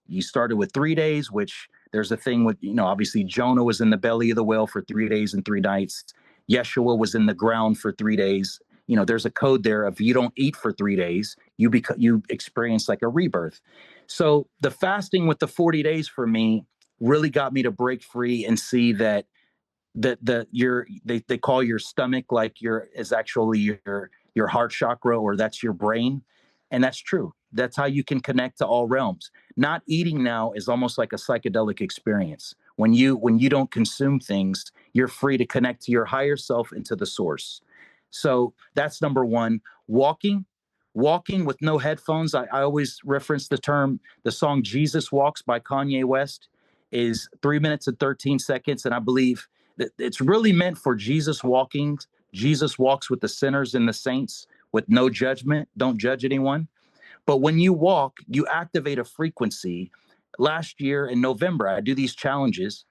you started with 3 days, which there's a thing with, obviously Jonah was in the belly of the whale for 3 days and 3 nights. Yeshua was in the ground for 3 days. there's a code there. If you don't eat for 3 days, you experience like a rebirth. So the fasting with the 40 days for me really got me to break free and see that they call your stomach like is actually your heart chakra, or that's your brain. And that's true. That's how you can connect to all realms. Not eating now is almost like a psychedelic experience. When you don't consume things, you're free to connect to your higher self and to the source. So that's number one. Walking with no headphones. I always reference the song Jesus Walks by Kanye West is 3 minutes and 13 seconds. And I believe that it's really meant for Jesus walking. Jesus walks with the sinners and the saints with no judgment. Don't judge anyone. But when you walk, you activate a frequency. Last year in November, I do these challenges,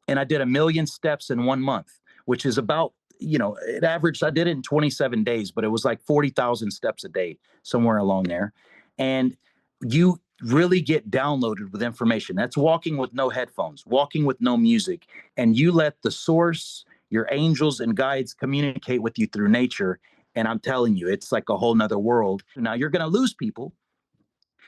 and I did 1,000,000 steps in 1 month, which is about, it averaged, I did it in 27 days, but it was like 40,000 steps a day, somewhere along there. And you really get downloaded with information. That's walking with no headphones, walking with no music. And you let the source, your angels and guides communicate with you through nature. And I'm telling you, it's like a whole nother world. Now you're going to lose people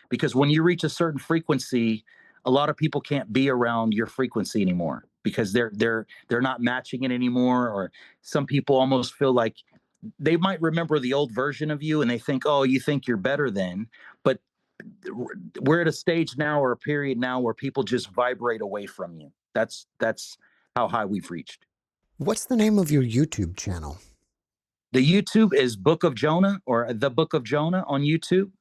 because when you reach a certain frequency, a lot of people can't be around your frequency anymore because they're not matching it anymore. Or some people almost feel like they might remember the old version of you and they think, oh, you think you're better than. But we're at a stage now, or a period now, where people just vibrate away from you. That's how high we've reached. What's the name of your YouTube channel? The YouTube is Book of Jonah, or The Book of Jonah on YouTube.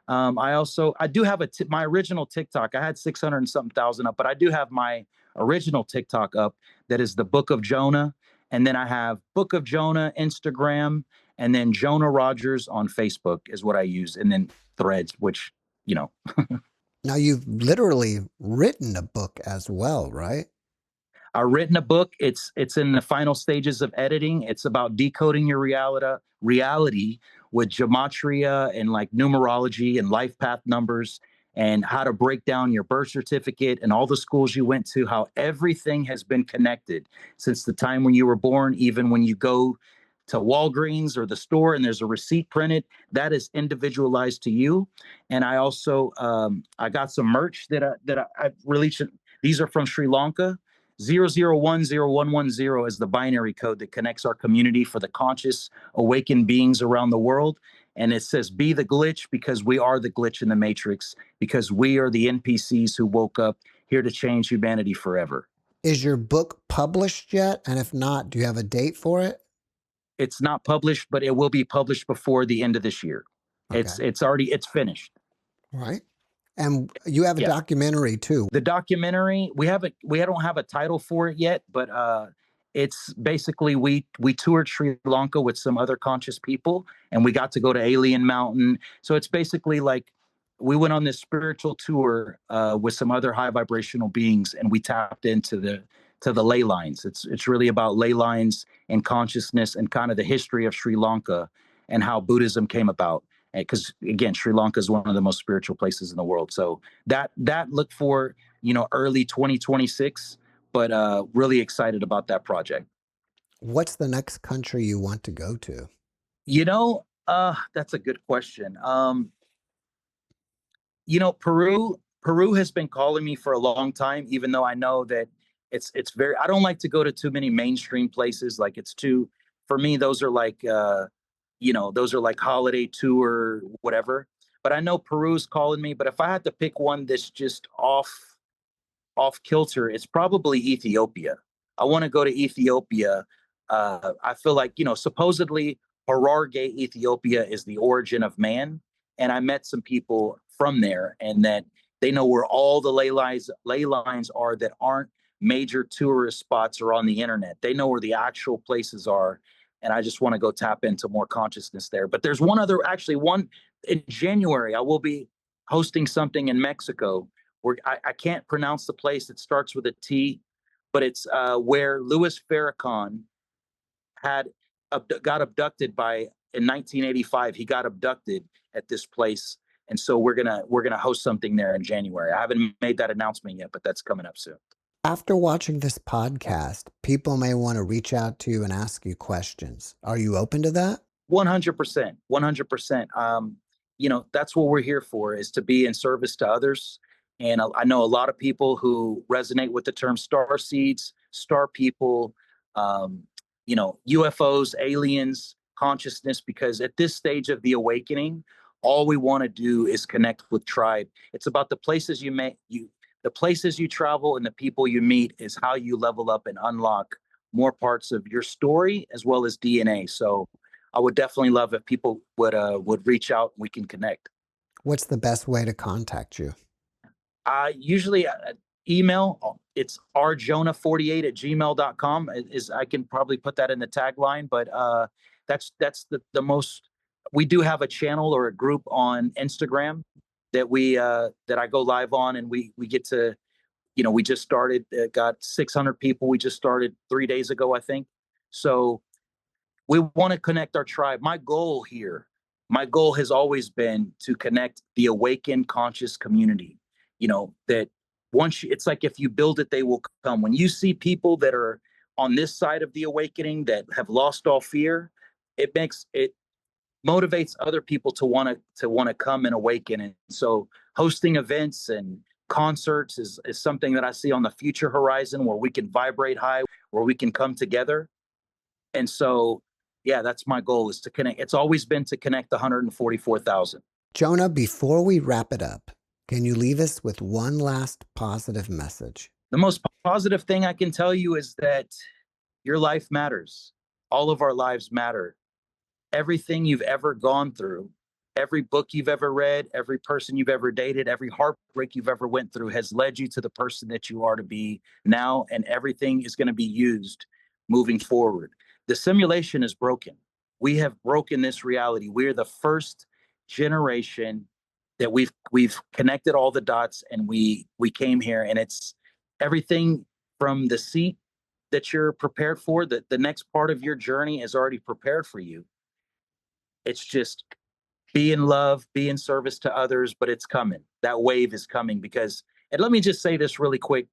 I do have my original TikTok. I had 600 and something thousand up, but I do have my original TikTok up that is The Book of Jonah. And then I have Book of Jonah Instagram, and then Jonah Rogers on Facebook is what I use. And then Threads, which, Now, you've literally written a book as well, right? I've written a book. It's in the final stages of editing. It's about decoding your reality with gematria and like numerology and life path numbers, and how to break down your birth certificate and all the schools you went to, how everything has been connected since the time when you were born. Even when you go to Walgreens or the store and there's a receipt printed, that is individualized to you. And I also I got some merch that I released. These are from Sri Lanka. 00101110 is the binary code that connects our community for the conscious awakened beings around the world. And it says, be the glitch, because we are the glitch in the matrix, because we are the NPCs who woke up here to change humanity forever. Is your book published yet? And if not, do you have a date for it? It's not published, but it will be published before the end of this year. Okay. It's finished. Right. And you have a documentary too. The documentary, we don't have a title for it yet, but it's basically we toured Sri Lanka with some other conscious people, and we got to go to Alien Mountain. So it's basically like we went on this spiritual tour with some other high vibrational beings, and we tapped into the ley lines. It's really about ley lines and consciousness and kind of the history of Sri Lanka and how Buddhism came about. Because again, Sri Lanka is one of the most spiritual places in the world. So that look for, early 2026, but really excited about that project. What's the next country you want to go to? That's a good question. Peru has been calling me for a long time, even though I know that it's very, I don't like to go to too many mainstream places. Like for me, those are like, those are like holiday tour, whatever. But I know Peru's calling me. But if I had to pick one that's just off kilter, it's probably Ethiopia. I want to go to Ethiopia. I feel like, supposedly Harargate, Ethiopia is the origin of man. And I met some people from there, and that they know where all the ley lines are that aren't major tourist spots or on the internet. They know where the actual places are. And I just want to go tap into more consciousness there. But there's one in January. I will be hosting something in Mexico where I can't pronounce the place. It starts with a T, but it's where Louis Farrakhan got abducted in 1985. He got abducted at this place. And so we're gonna host something there in January. I haven't made that announcement yet, but that's coming up soon. After watching this podcast, people may want to reach out to you and ask you questions. Are you open to that? 100%, 100%. That's what we're here for, is to be in service to others. And I know a lot of people who resonate with the term star seeds, star people, UFOs, aliens, consciousness, because at this stage of the awakening, all we want to do is connect with tribe. It's about the places the places you travel and the people you meet is how you level up and unlock more parts of your story as well as DNA. So I would definitely love if people would reach out and we can connect. What's the best way to contact you? Usually email. It's rjonah48@gmail.com. I can probably put that in the tagline, but that's the most. We do have a channel or a group on Instagram that I go live on, and we get to, we just started, got 600 people. We just started 3 days ago, I think. So we want to connect our tribe. My goal has always been to connect the awakened conscious community. That it's like, if you build it, they will come. When you see people that are on this side of the awakening that have lost all fear, it motivates other people to want to come and awaken. And so hosting events and concerts is something that I see on the future horizon, where we can vibrate high, where we can come together. And so, yeah, that's my goal, is to connect. It's always been to connect 144,000. Jonah, before we wrap it up, can you leave us with one last positive message? The most positive thing I can tell you is that your life matters. All of our lives matter. Everything you've ever gone through, every book you've ever read, every person you've ever dated, every heartbreak you've ever went through has led you to the person that you are to be now, and everything is going to be used moving forward. The simulation is broken. We have broken this reality. We're the first generation that we've connected all the dots, and we came here, and it's everything from the seat that you're prepared for. That the next part of your journey is already prepared for you. It's just be in love, be in service to others, but it's coming. That wave is coming. And let me just say this really quick.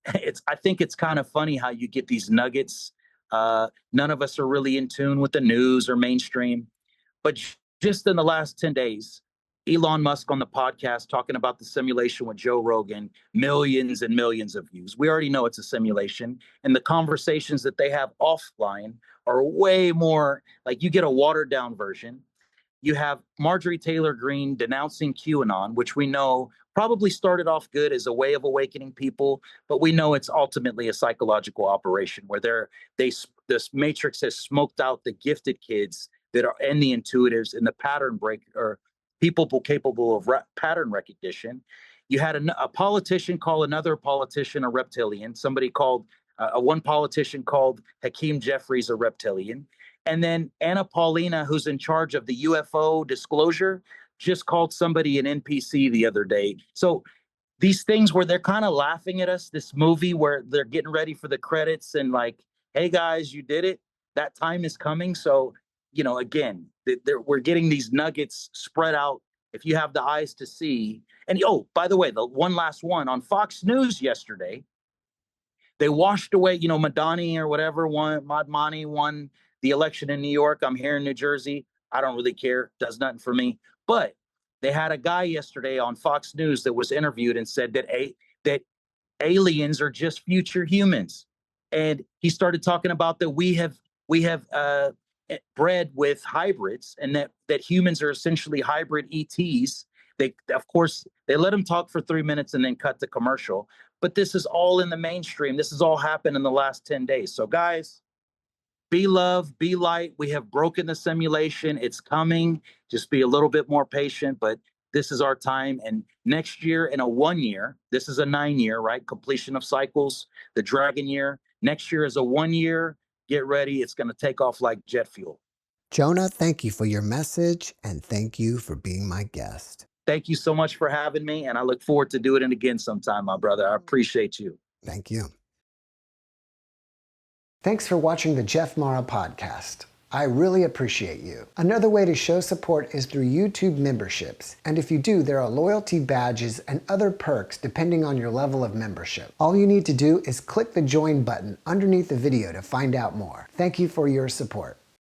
I think it's kind of funny how you get these nuggets. None of us are really in tune with the news or mainstream, but just in the last 10 days, Elon Musk on the podcast talking about the simulation with Joe Rogan, millions and millions of views. We already know it's a simulation, and the conversations that they have offline are way more like, you get a watered down version. You have Marjorie Taylor Greene denouncing QAnon, which we know probably started off good as a way of awakening people, but we know it's ultimately a psychological operation where this matrix has smoked out the gifted kids that are, and the intuitives, and the pattern break, or people capable of pattern recognition. You had a politician call another politician a reptilian. Somebody called one politician called Hakeem Jeffries a reptilian. And then Anna Paulina, who's in charge of the UFO disclosure, just called somebody an NPC the other day. So these things where they're kind of laughing at us, this movie where they're getting ready for the credits and like, hey guys, you did it. That time is coming. So, again, we're getting these nuggets spread out. If you have the eyes to see. And by the way, the one last one on Fox News yesterday, they washed away, Madani or whatever Madmani won the election in New York. I'm here in New Jersey. I don't really care. Does nothing for me. But they had a guy yesterday on Fox News that was interviewed and said that aliens are just future humans. And he started talking about that we have bred with hybrids, and that humans are essentially hybrid ETs. Of course, they let him talk for 3 minutes and then cut the commercial. But this is all in the mainstream. This has all happened in the last 10 days. So guys, be love, be light. We have broken the simulation. It's coming. Just be a little bit more patient, but this is our time. And next year, in a 1 year, this is a 9 year, right? Completion of cycles, the dragon year. Next year is a 1 year. Get ready. It's going to take off like jet fuel. Jonah, thank you for your message, and thank you for being my guest. Thank you so much for having me, and I look forward to doing it again sometime, my brother. I appreciate you. Thank you. Thanks for watching the JeffMara podcast. I really appreciate you. Another way to show support is through YouTube memberships. And if you do, there are loyalty badges and other perks depending on your level of membership. All you need to do is click the join button underneath the video to find out more. Thank you for your support.